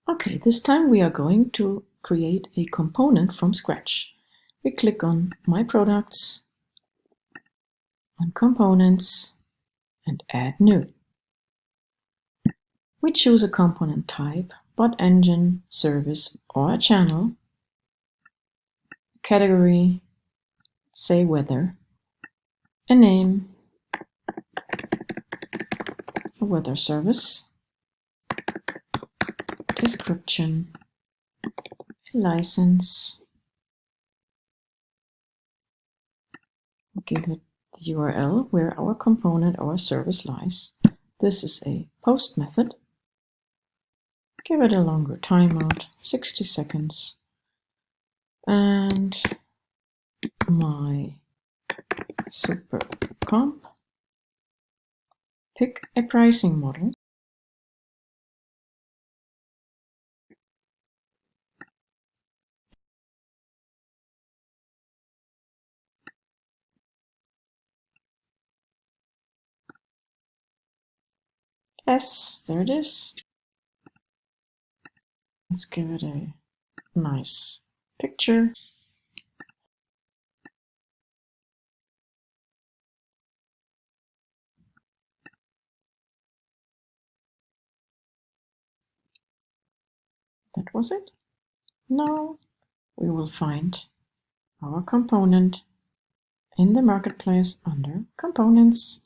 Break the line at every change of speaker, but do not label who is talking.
Okay, this time we are going to create a component from scratch. We click on My Products, on Components, and Add New. We choose a component type, bot engine, service, or a channel, category, say weather, a name, a weather service, description, a license, give it the URL where our component or service lies. This is a post method. Give it a longer timeout, 60 seconds. And my super comp. Pick a pricing model. Yes, there it is. Let's give it a nice picture. That was it. Now we will find our component in the marketplace under Components.